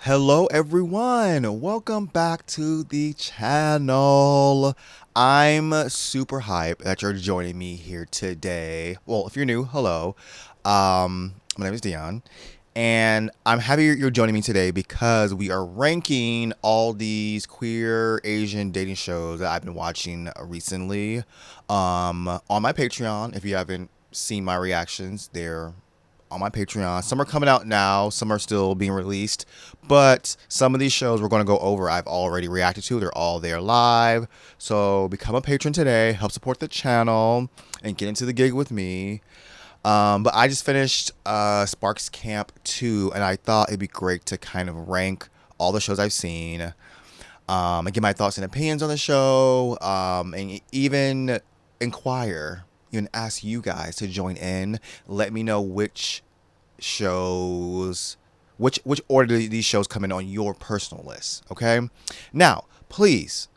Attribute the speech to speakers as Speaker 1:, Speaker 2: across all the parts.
Speaker 1: Hello everyone, welcome back to the channel. I'm super hyped that you're joining me here today. Well, if you're new, hello. My name is Dion, and I'm happy you're joining me today because we are ranking all these queer Asian dating shows that I've been watching recently on my Patreon. If you haven't seen my reactions, they're on my Patreon. Some are coming out now, some are still being released, but some of these shows we're going to go over I've already reacted to. They're all there live. So become a patron today, help support the channel, and get into the gig with me. But I just finished Sparks Camp 2, and I thought it'd be great to kind of rank all the shows I've seen, and get my thoughts and opinions on the show, and even inquire, even ask you guys to join in. Let me know which shows, which order these shows come in on your personal list. Okay, now please,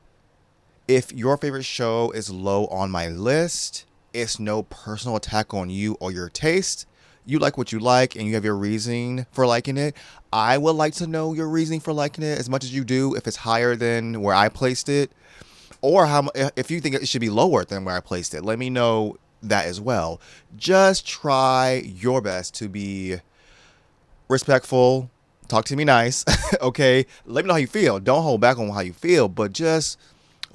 Speaker 1: if your favorite show is low on my list, it's no personal attack on you or your taste. You like what you like and you have your reasoning for liking it. I would like to know your reasoning for liking it as much as you do. If it's higher than where I placed it, or if you think it should be lower than where I placed it, let me know that as well. Just try your best to be respectful. Talk to me nice. Okay, let me know how you feel. Don't hold back on how you feel, but just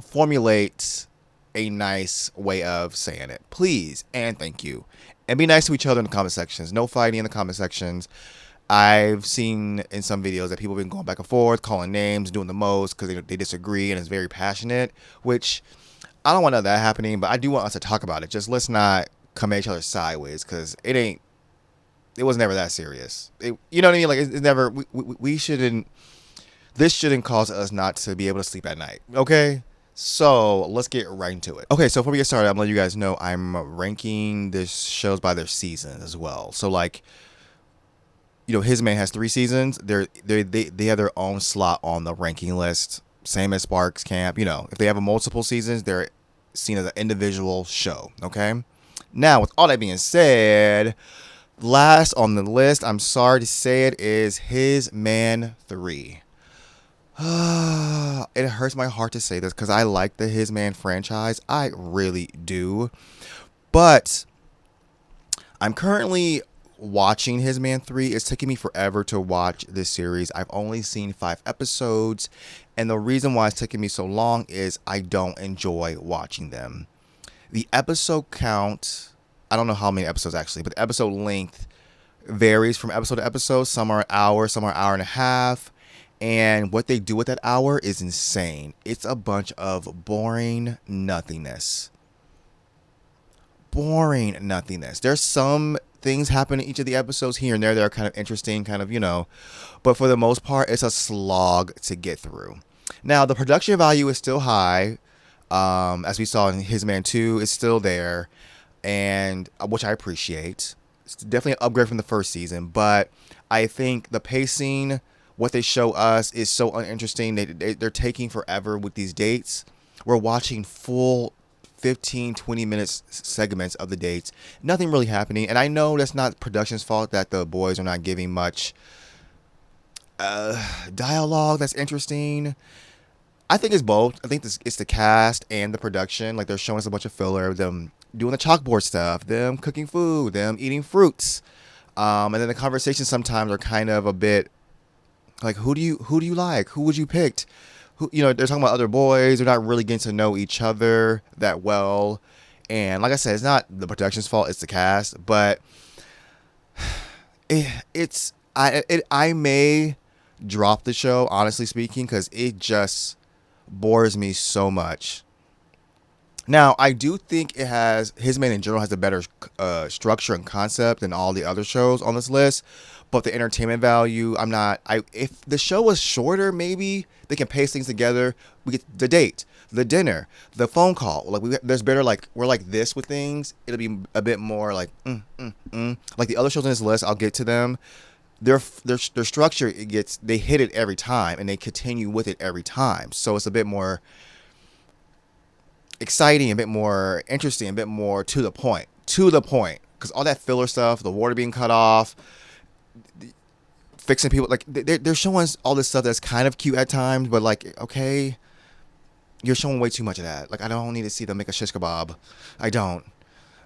Speaker 1: formulate a nice way of saying it, please, and thank you. And be nice to each other in the comment sections. No fighting in the comment sections. I've seen in some videos that people have been going back and forth, calling names, doing the most because they disagree, and it's very passionate, which I don't want that happening, but I do want us to talk about it. Just let's not come at each other sideways, because it was never that serious. You know what I mean? Like, it's never, we shouldn't, this shouldn't cause us not to be able to sleep at night, okay? So let's get right into it. Okay, so before we get started, I'm letting you guys know I'm ranking the shows by their seasons as well. So like, His Man has 3 seasons. They have their own slot on the ranking list. Same as Sparks Camp. If they have a multiple seasons, they're seen as an individual show. Okay. Now, with all that being said, last on the list, I'm sorry to say it, is His Man 3. It hurts my heart to say this because I like the His Man franchise. I really do. But I'm currently watching His Man 3. It's taking me forever to watch this series. I've only seen 5 episodes. And the reason why it's taking me so long is I don't enjoy watching them. The episode count, I don't know how many episodes actually, but the episode length varies from episode to episode. Some are an hour, some are an hour and a half. And what they do with that hour is insane. It's a bunch of boring nothingness. Boring nothingness. There's some things happen in each of the episodes here and there that are kind of interesting, but for the most part, it's a slog to get through. Now, the production value is still high. As we saw in His Man 2, it's still there, and which I appreciate. It's definitely an upgrade from the first season, but I think the pacing, what they show us, is so uninteresting. They're taking forever with these dates. We're watching full 15-20 minutes segments of the dates, nothing really happening. And I know that's not production's fault that the boys are not giving much dialogue that's interesting. I think it's both. I think it's the cast and the production. Like, they're showing us a bunch of filler, them doing the chalkboard stuff, them cooking food, them eating fruits, and then the conversations sometimes are kind of a bit like, who do you like, who would you pick? They're talking about other boys. They're not really getting to know each other that well. And like I said, it's not the production's fault. It's the cast. But I may drop the show, honestly speaking, because it just bores me so much. Now, I do think His Man in general has a better structure and concept than all the other shows on this list. But the entertainment value, if the show was shorter, maybe they can pace things together. We get the date, the dinner, the phone call. Like, there's better, like, we're like this with things. It'll be a bit more like, like the other shows on this list. I'll get to them. Their structure, they hit it every time and they continue with it every time. So it's a bit more exciting, a bit more interesting, a bit more to the point. Because all that filler stuff, the water being cut off, fixing people. Like they're showing us all this stuff that's kind of cute at times, but like, okay, you're showing way too much of that. Like, I don't need to see them make a shish kebab. I don't.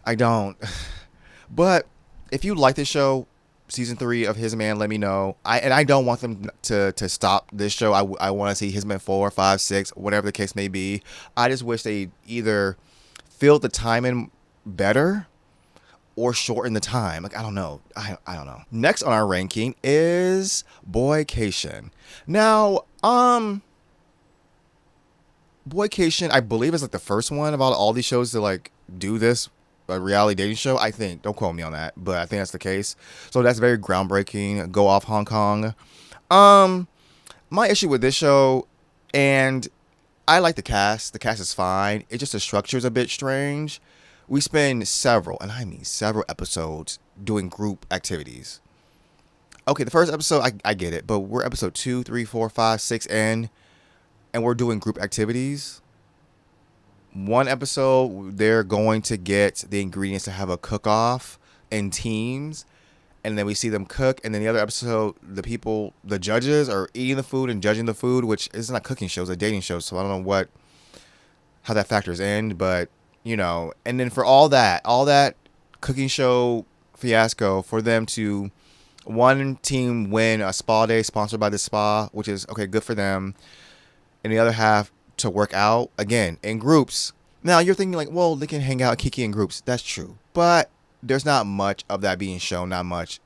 Speaker 1: I don't. But if you like this show, season 3 of His Man, let me know. I don't want them to stop this show. I want to see His Man 4, 5, 6, whatever the case may be. I just wish they either filled the time in better or shorten the time. Like, I don't know. I don't know. Next on our ranking is Boycation. Now, Boycation, I believe, is like the first one of all these shows to like do this, a reality dating show. I think. Don't quote me on that, but I think that's the case. So that's very groundbreaking. Go off Hong Kong. My issue with this show, and I like the cast. The cast is fine. It's just the structure is a bit strange. We spend several, and I mean several episodes doing group activities. Okay, the first episode, I get it, but we're episode 2, 3, 4, 5, 6 in, and we're doing group activities. One episode, they're going to get the ingredients to have a cook-off in teams, and then we see them cook. And then the other episode, the judges are eating the food and judging the food, which isn't a cooking show, it's a dating show. So I don't know how that factors in, but and then for all that cooking show fiasco, for them to one team win a spa day sponsored by the spa, which is okay, good for them, and the other half to work out again in groups. Now you're thinking like, well, they can hang out, kiki in groups. That's true, but there's not much of that being shown. Not much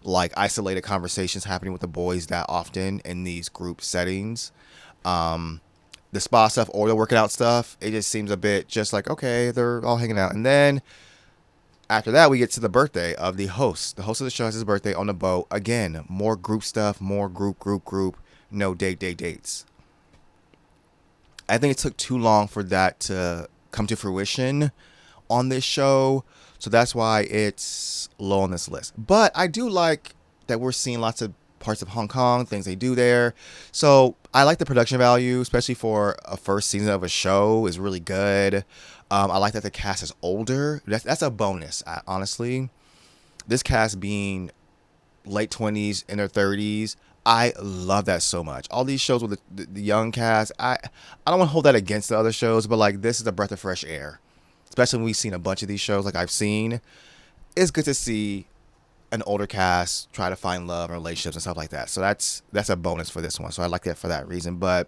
Speaker 1: like isolated conversations happening with the boys that often in these group settings. The spa stuff or the working out stuff, it just seems a bit just like, okay, they're all hanging out. And then after that, we get to the birthday of the host. The host of the show has his birthday on the boat. Again, more group stuff, more group. No dates. I think it took too long for that to come to fruition on this show. So that's why it's low on this list. But I do like that we're seeing lots of parts of Hong Kong, things they do there. So I like the production value, especially for a first season of a show, is really good. I like that the cast is older. That's a bonus, honestly. This cast being late 20s, in their 30s, I love that so much. All these shows with the young cast, I don't want to hold that against the other shows, but like this is a breath of fresh air. Especially when we've seen a bunch of these shows like I've seen. It's good to see an older cast try to find love and relationships and stuff like that. So that's a bonus for this one. So I like that for that reason. But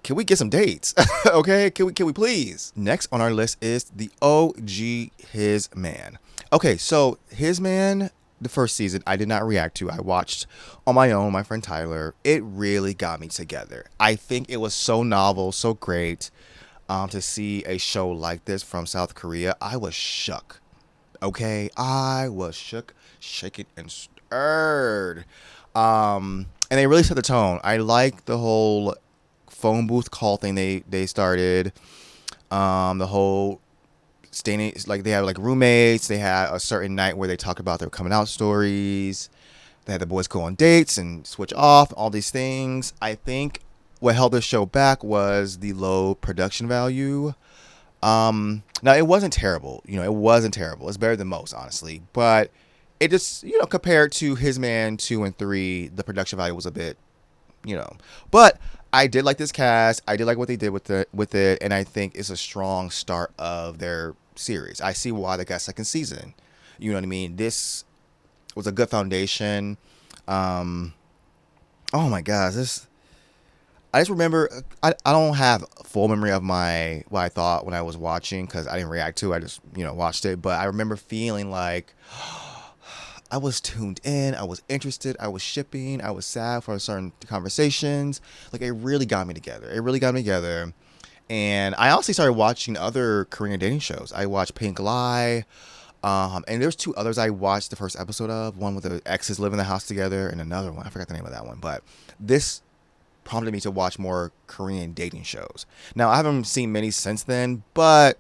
Speaker 1: can we get some dates? Okay, can we please? Next on our list is the OG His Man. Okay, so His Man, the first season, I did not react to. I watched on my own, my friend Tyler. It really got me together. I think it was so novel, so great to see a show like this from South Korea. I was shook. Okay, I was shook, shaken, and stirred. And they really set the tone. I like the whole phone booth call thing they started. The whole staying, like they have like roommates. They had a certain night where they talked about their coming out stories. They had the boys go on dates and switch off. All these things. I think what held this show back was the low production value. Now it wasn't terrible. It wasn't terrible. It's better than most, honestly. But it just, compared to His Man 2 and 3, the production value was a bit, But I did like this cast. I did like what they did with it, and I think it's a strong start of their series. I see why they got second season. You know what I mean? This was a good foundation. Oh my gosh, I just remember, I don't have full memory of what I thought when I was watching because I didn't react to it. I just, watched it. But I remember feeling like I was tuned in. I was interested. I was shipping. I was sad for certain conversations. Like, it really got me together. And I also started watching other Korean dating shows. I watched Pink Lie. And there's 2 others I watched the first episode of. One with the exes live in the house together, and another one. I forgot the name of that one. But this prompted me to watch more Korean dating shows. Now, I haven't seen many since then, but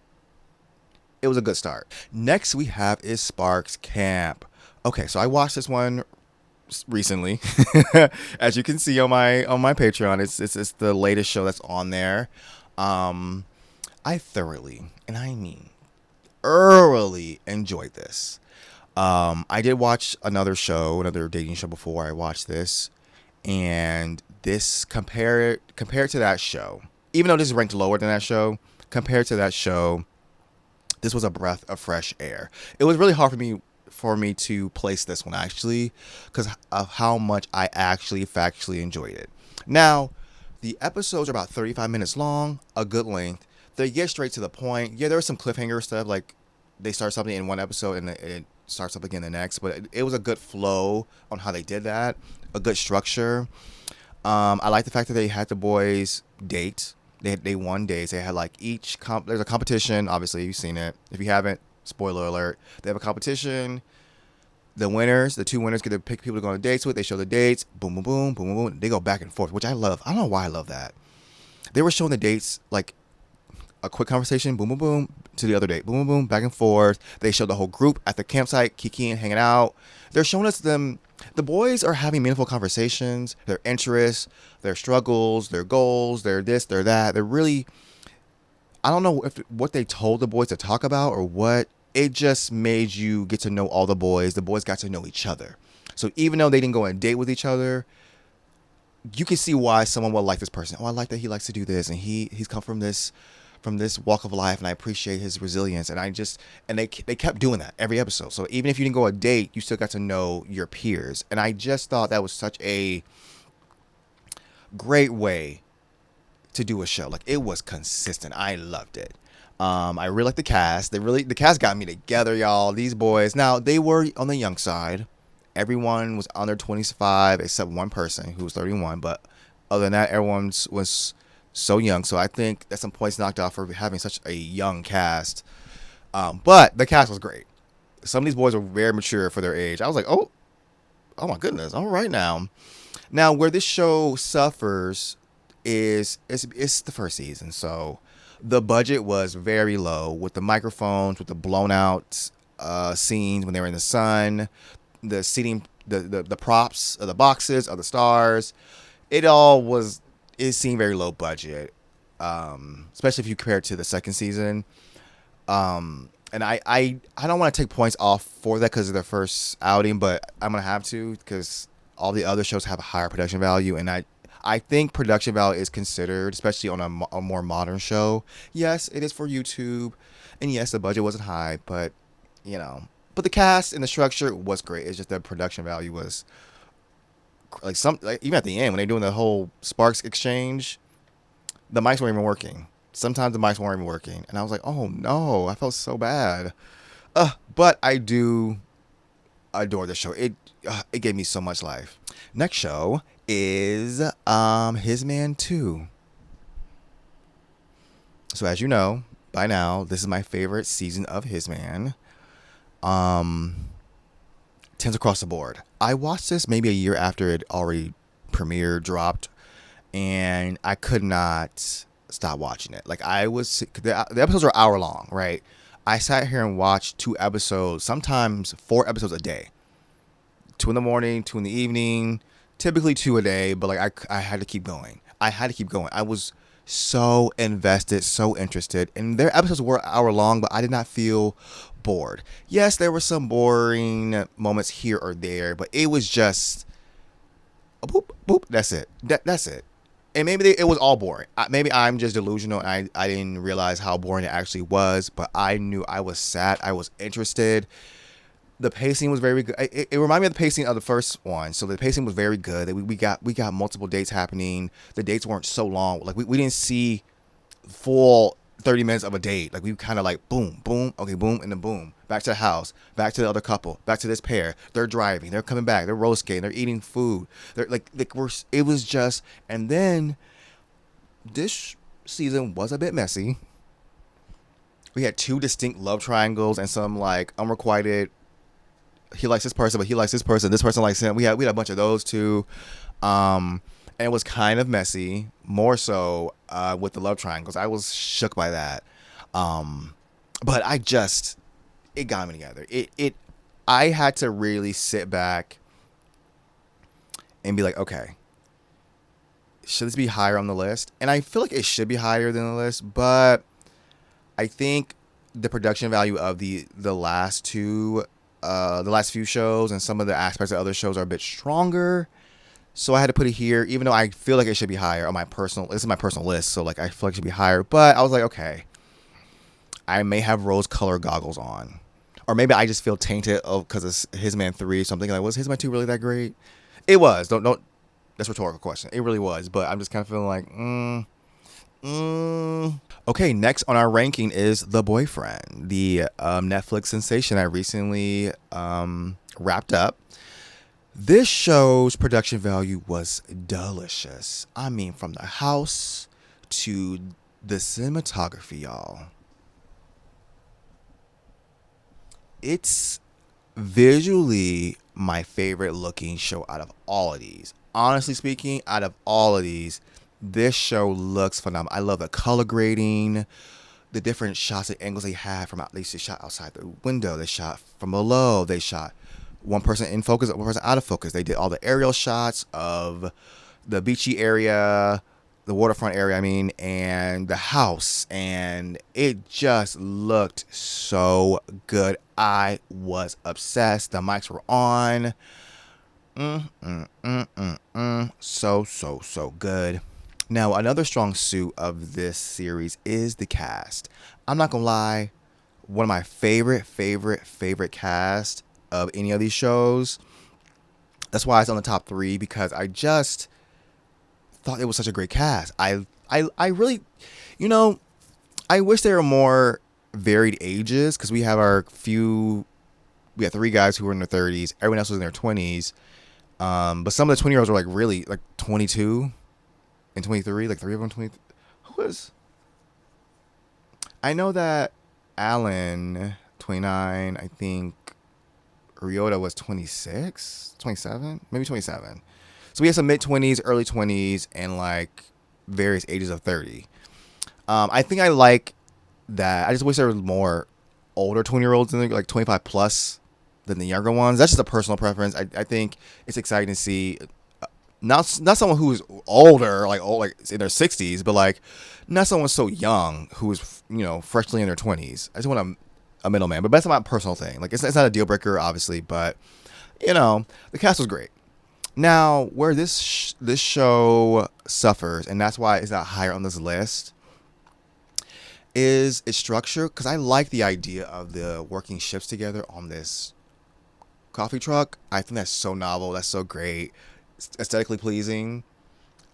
Speaker 1: it was a good start. Next we have is Sparks Camp. Okay, so I watched this one recently. As you can see on my Patreon, it's the latest show that's on there. I thoroughly, and I mean thoroughly, enjoyed this. I did watch another dating show before I watched this, and this compared to that show, even though this is ranked lower than that show, compared to that show, this was a breath of fresh air. It was really hard for me to place this one actually, because of how much I actually factually enjoyed it. Now, the episodes are about 35 minutes long, a good length. They get straight to the point. Yeah, there was some cliffhanger stuff, like they start something in one episode and it starts up again the next, but it was a good flow on how they did that, a good structure. I like the fact that they had the boys date. They won days. They had like there's a competition. Obviously, you've seen it. If you haven't, spoiler alert. They have a competition. The two winners get to pick people to go on dates with. They show the dates. Boom, boom, boom, boom, boom, boom. They go back and forth, which I love. I don't know why I love that. They were showing the dates like a quick conversation, boom, boom, boom, to the other date, boom, boom, boom, back and forth. They showed the whole group at the campsite, kikiing, hanging out. They're showing us them. The boys are having meaningful conversations, their interests, their struggles, their goals, their this, their that. They're really, I don't know if what they told the boys to talk about or what. It just made you get to know all the boys. The boys got to know each other. So even though they didn't go on a date with each other, you can see why someone would like this person. Oh, I like that he likes to do this, and he's come from this walk of life, and I appreciate his resilience. And they kept doing that every episode. So even if you didn't go on a date, you still got to know your peers. And I just thought that was such a great way to do a show. Like, it was consistent. I loved it. I really like the cast. The cast got me together, y'all. These boys. Now, they were on the young side. Everyone was under 25 except one person who was 31. But other than that, everyone was so young. So I think that's some points knocked off for having such a young cast. But the cast was great. Some of these boys were very mature for their age. I was like, oh my goodness. All right now. Now, where this show suffers is it's the first season. So the budget was very low with the microphones, with the blown out scenes when they were in the sun, the seating, the props of the boxes of the stars. It seemed very low budget, especially if you compare it to the second season. And I don't want to take points off for that because of their first outing, but I'm gonna have to because all the other shows have a higher production value, and I think production value is considered, especially on a more modern show. Yes, it is for YouTube, and yes, the budget wasn't high, but but the cast and the structure was great. It's just the production value was like even at the end when they're doing the whole Sparks exchange, the mics weren't even working. Sometimes the mics weren't even working, and I was like, oh no, I felt so bad. But I do adore the show. It gave me so much life. Next show is His Man 2. So as you know by now, this is my favorite season of His Man. 10s across the board. I watched this maybe a year after it already premiered, dropped, and I could not stop watching it. Like the episodes are hour long, right? I sat here and watched 2 episodes, sometimes 4 episodes a day. 2 in the morning, 2 in the evening, typically 2 a day, but like I had to keep going. I was so invested, so interested. And their episodes were an hour long, but I did not feel bored. Yes, there were some boring moments here or there, but it was just boop, boop, that's it. That's it. And maybe it was all boring. Maybe I'm just delusional and I didn't realize how boring it actually was, but I knew I was sad. I was interested. The pacing was very good. It reminded me of the pacing of the first one. So the pacing was very good. We got multiple dates happening. The dates weren't so long. Like we didn't see full 30 minutes of a date. Like we kind of like boom, boom, okay, boom, and then boom. Back to the house, back to the other couple, back to this pair. They're driving, they're coming back, they're roller skating, they're eating food. They're it was just, and then this season was a bit messy. We had 2 distinct love triangles and some like unrequited, he likes this person, but he likes this person likes him. We had a bunch of those too. And it was kind of messy, more so with the love triangles. I was shook by that. But it got me together. I had to really sit back and be like, okay, should this be higher on the list? And I feel like it should be higher than the list, but I think the production value of the last 2 the last few shows, and some of the aspects of other shows are a bit stronger. So I had to put it here, even though I feel like it should be higher on my personal. This is my personal list, so like I feel like it should be higher. But I was like, okay, I may have rose-colored goggles on, or maybe I just feel tainted because it's His Man 3. So I'm thinking like, was His Man 2 really that great? It was. Don't. That's a rhetorical question. It really was, but I'm just kind of feeling like, Okay, next on our ranking is The Boyfriend, the Netflix sensation I recently wrapped up. This show's production value was delicious. I mean, from the house to the cinematography, y'all. It's visually my favorite looking show out of all of these. Honestly speaking, out of all of these, this show looks phenomenal. I love the color grading, the different shots and angles they had from they shot outside the window, they shot from below, they shot one person in focus, one person out of focus. They did all the aerial shots of the beachy area, the waterfront area, I mean, and the house, and it just looked so good. I was obsessed. The mics were on. So good. Now, another strong suit of this series is the cast. I'm not gonna lie, one of my favorite cast of any of these shows. That's why it's on the top 3, because I just thought it was such a great cast. I really, you know, I wish there were more varied ages, because we have we have 3 guys who were in their 30s. Everyone else was in their 20s. But some of the 20-year-olds were like really like 22 and 23, like 3 of them 20. Who was? I know that Alan, 29, I think Ryota was 26, 27, maybe 27. So we have some mid-20s, early 20s, and like various ages of 30. I think I like that. I just wish there was more older 20-year-olds in there, like 25 plus than the younger ones. That's just a personal preference. I think it's exciting to see not someone who's older, like old, like in their 60s, but like not someone so young who's freshly in their 20s. I just want a middleman, but that's my personal thing. Like it's not a deal breaker, obviously, but the cast was great. Now, where this show suffers, and that's why it's not higher on this list, is its structure. Because I like the idea of the working shifts together on this coffee truck. I think that's so novel. That's so great. It's aesthetically pleasing.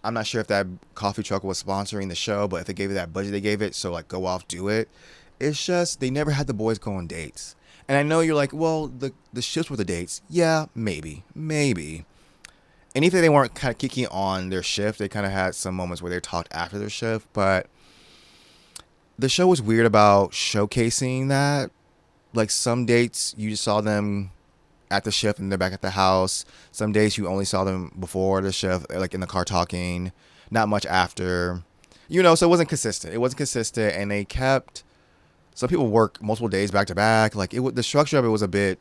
Speaker 1: I'm not sure if that coffee truck was sponsoring the show, but if they gave it that budget they gave it, so like go off, do it. It's just they never had the boys go on dates. And I know you're like, well, the shifts were the dates. Yeah, maybe. And even if they weren't kind of kicking on their shift, they kind of had some moments where they talked after their shift. But the show was weird about showcasing that. Like some dates, you just saw them at the shift and they're back at the house. Some days you only saw them before the shift, like in the car talking. Not much after. So it wasn't consistent. And they kept... Some people work multiple days back to back. Like the structure of it was a bit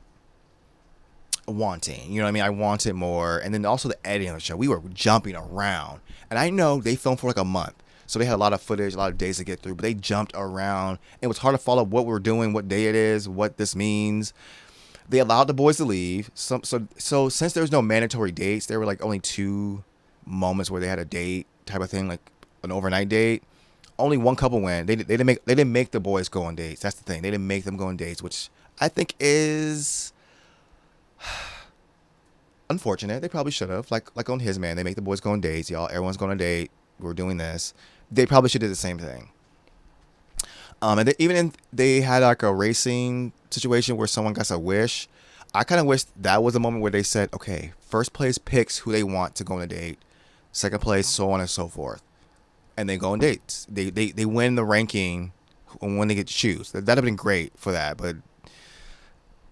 Speaker 1: wanting. You know what I mean? I wanted more. And then also the editing of the show. We were jumping around. And I know they filmed for like a month. So they had a lot of footage, a lot of days to get through. But they jumped around. It was hard to follow what we're doing, what day it is, what this means. They allowed the boys to leave. So since there was no mandatory dates, there were like only 2 moments where they had a date type of thing, like an overnight date. Only one couple went. They didn't make the boys go on dates. That's the thing. They didn't make them go on dates, which I think is unfortunate. They probably should have. Like on His Man, they make the boys go on dates. Y'all, everyone's going on a date. We're doing this. They probably should do the same thing. And they had like a racing situation where someone got a wish. I kind of wish that was a moment where they said, okay, first place picks who they want to go on a date. Second place, so on and so forth. And they go on dates. They win the ranking when they get to choose. That'd have been great for that, but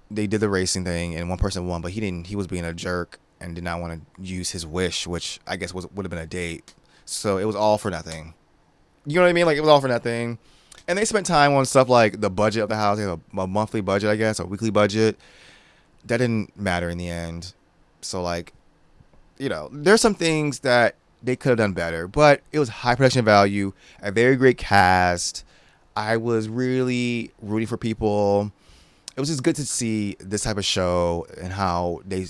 Speaker 1: they did the racing thing and one person won, but he didn't. He was being a jerk and did not want to use his wish, which I guess would have been a date. So it was all for nothing. You know what I mean? Like it was all for nothing. And they spent time on stuff like the budget of the house. They have a monthly budget, I guess, a weekly budget. That didn't matter in the end. So like, there's some things that they could have done better, but it was high production value, a very great cast. I was really rooting for people. it was just good to see this type of show and how they.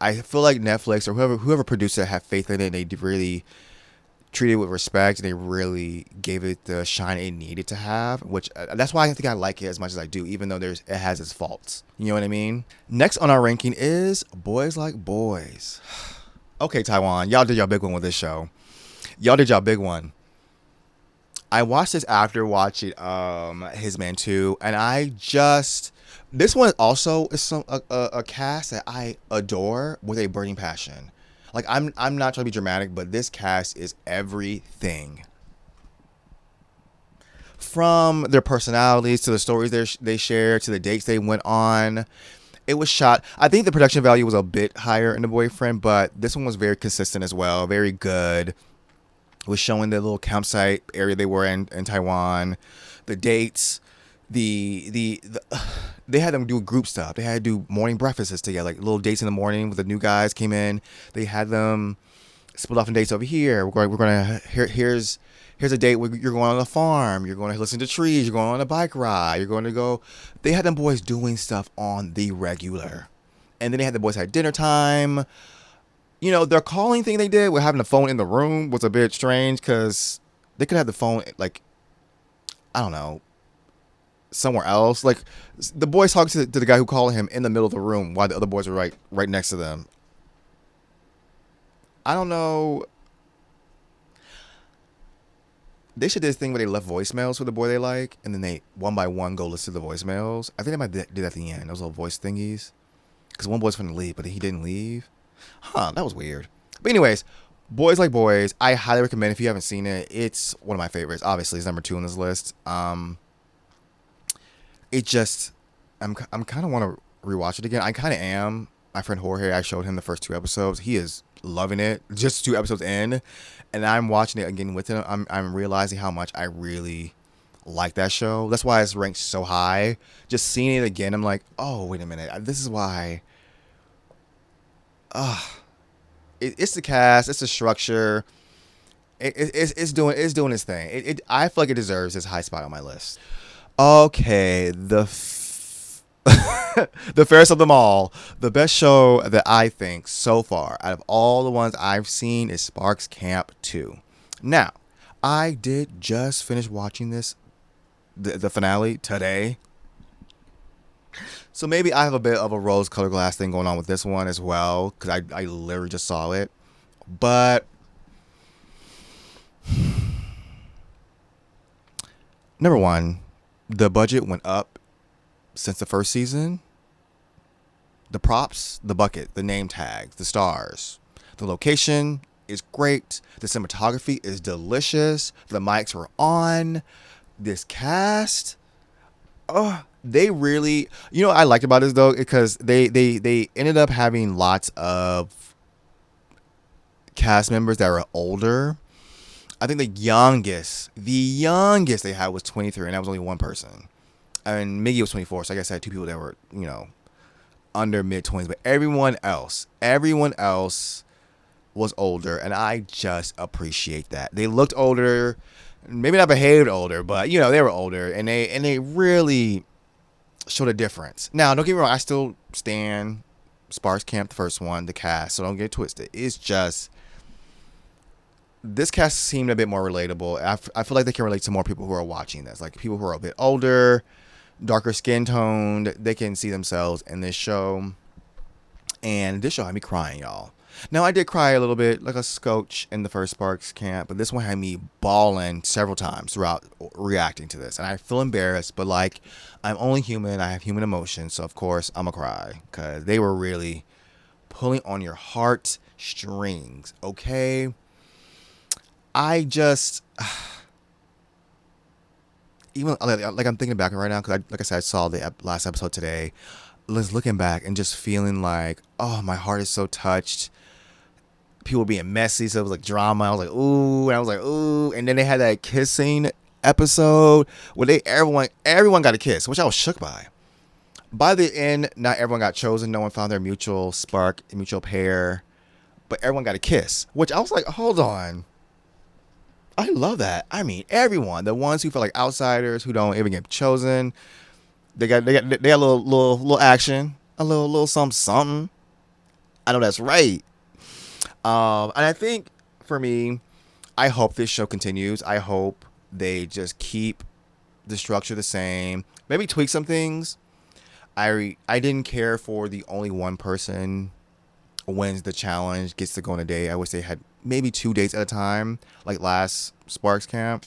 Speaker 1: I feel like Netflix or whoever produced it had faith in it. And they really treated it with respect, and they really gave it the shine it needed to have. Which that's why I think I like it as much as I do, even though it has its faults. You know what I mean? Next on our ranking is Boys Like Boys. Okay, Taiwan, y'all did y'all big one with this show. Y'all did y'all big one. I watched this after watching His Man 2, and I just this one also is a cast that I adore with a burning passion. Like I'm not trying to be dramatic, but this cast is everything. From their personalities to the stories they share to the dates they went on. It was shot. I think the production value was a bit higher in The Boyfriend, but this one was very consistent as well. Very good. It was showing the little campsite area they were in Taiwan, the dates, the they had them do group stuff. They had to do morning breakfasts together, like little dates in the morning with the new guys came in. They had them split off in dates over here. Here's a date where you're going on a farm. You're going to listen to trees. You're going on a bike ride. You're going to go. They had them boys doing stuff on the regular, and then they had the boys had dinner time. You know, their calling thing they did with having the phone in the room was a bit strange because they could have the phone, like, I don't know, somewhere else. Like, the boys talked to the guy who called him in the middle of the room while the other boys were right next to them. I don't know. They should do this thing where they left voicemails for the boy they like, and then they, one by one, go listen to the voicemails. I think they might do that at the end, those little voice thingies. Because one boy's going to leave, but he didn't leave. Huh, that was weird. But anyways, Boys Like Boys, I highly recommend if you haven't seen it. It's one of my favorites. Obviously, it's number 2 on this list. It just, I'm kind of want to rewatch it again. I kind of am. My friend Jorge, I showed him the first 2 episodes. He is loving it. Just 2 episodes in, and I'm watching it again with him. I'm realizing how much I really like that show. That's why it's ranked so high. Just seeing it again, I'm like, oh, wait a minute. This is why. It's the cast, it's the structure. It's doing its thing. I feel like it deserves this high spot on my list. Okay, the fairest of them all, the best show that I think so far out of all the ones I've seen is Sparks Camp 2. Now, I did just finish watching the finale today. So maybe I have a bit of a rose-colored glass thing going on with this one as well, because I literally just saw it. But number one, the budget went up since the first season. The props, the bucket, the name tags, the stars, the location is great. The cinematography is delicious. The mics were on. This cast, they really, what I liked about this though, because they ended up having lots of cast members that were older. I think the youngest they had was 23, and that was only one person. And Miggy was 24, so I guess I had 2 people that were, under mid-20s. But everyone else was older, and I just appreciate that. They looked older, maybe not behaved older, but they were older, and they really showed a difference. Now, don't get me wrong, I still stand Sparks Camp, the first one, the cast, so don't get it twisted. It's just this cast seemed a bit more relatable. I feel like they can relate to more people who are watching this, like people who are a bit older, darker skin toned. They can see themselves in this show, and this show had me crying, y'all. Now, I did cry a little bit, like a scotch in the first Sparks Camp, but this one had me bawling several times throughout reacting to this. And I feel embarrassed, but like, I'm only human. I have human emotions, so of course I'm gonna cry because they were really pulling on your heart strings. Okay, I just even like I'm thinking back right now because like I said, I saw the last episode today. Was looking back and just feeling like, oh, my heart is so touched. People being messy, so it was like drama. I was like, ooh, and I was like, ooh, and then they had that kissing episode where everyone got a kiss, which I was shook by. By the end, not everyone got chosen. No one found their mutual spark, mutual pair, but everyone got a kiss, which I was like, hold on. I love that. I mean, everyone, the ones who feel like outsiders, who don't even get chosen, They got a little action, a little something something. I know that's right. And I think for me, I hope this show continues. I hope they just keep the structure the same. Maybe tweak some things. I didn't care for the only one person wins the challenge, gets to go on a date. I wish they had maybe 2 dates at a time, like last Sparks camp.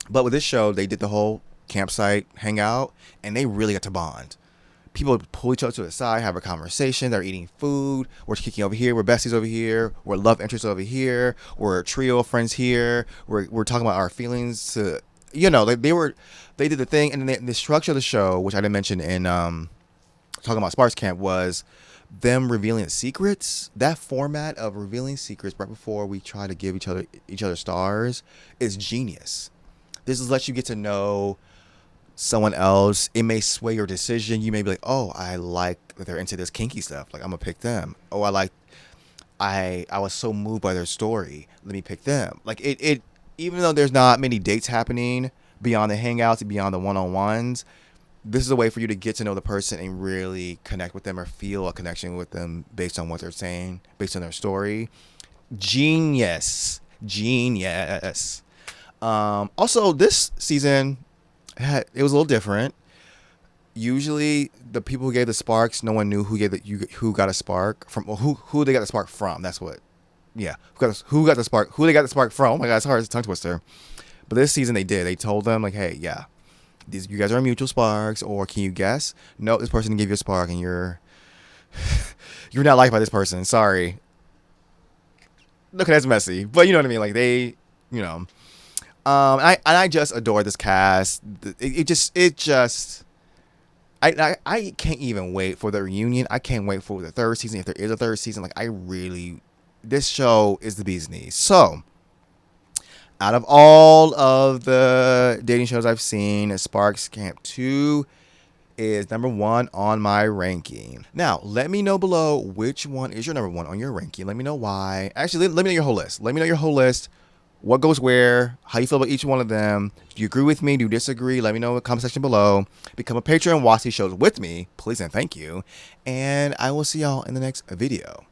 Speaker 1: But with this show, they did the whole campsite hangout, and they really got to bond. People pull each other to the side, have a conversation. They're eating food. We're kicking over here. We're besties over here. We're love interests over here. We're a trio of friends here. We're talking about our feelings. To they did the thing, and then the structure of the show, which I didn't mention in talking about Sparks Camp, was them revealing secrets. That format of revealing secrets right before we try to give each other stars is genius. This is let you get to know someone else. It may sway your decision. You may be like, oh, I like that they're into this kinky stuff. Like, I'm gonna pick them. Oh, I was so moved by their story. Let me pick them. Like it even though there's not many dates happening beyond the hangouts, beyond the one-on-ones, this is a way for you to get to know the person and really connect with them or feel a connection with them based on what they're saying, based on their story. Genius. Genius. Also, this season, it was a little different. Usually, the people who gave the sparks, no one knew who got a spark from, or who they got the spark from. That's what, yeah. Who got the spark? Who they got the spark from? Oh my God, it's hard. It's a tongue twister. But this season they did. They told them like, hey, yeah, you guys are mutual sparks, or can you guess? No, this person gave you a spark, and you're you're not liked by this person. Sorry. Look, that's messy, but you know what I mean. Like they, you know. I just adore this cast. I can't even wait for the reunion. I can't wait for the third season, if there is a third season. Like this show is the bee's knees. So, out of all of the dating shows I've seen, Sparks Camp 2 is number 1 on my ranking. Now, let me know below which one is your number 1 on your ranking. Let me know why. Actually, let me know your whole list. Let me know your whole list. What goes where, how you feel about each one of them. Do you agree with me? Do you disagree? Let me know in the comment section below. Become a patron and watch these shows with me. Please and thank you. And I will see y'all in the next video.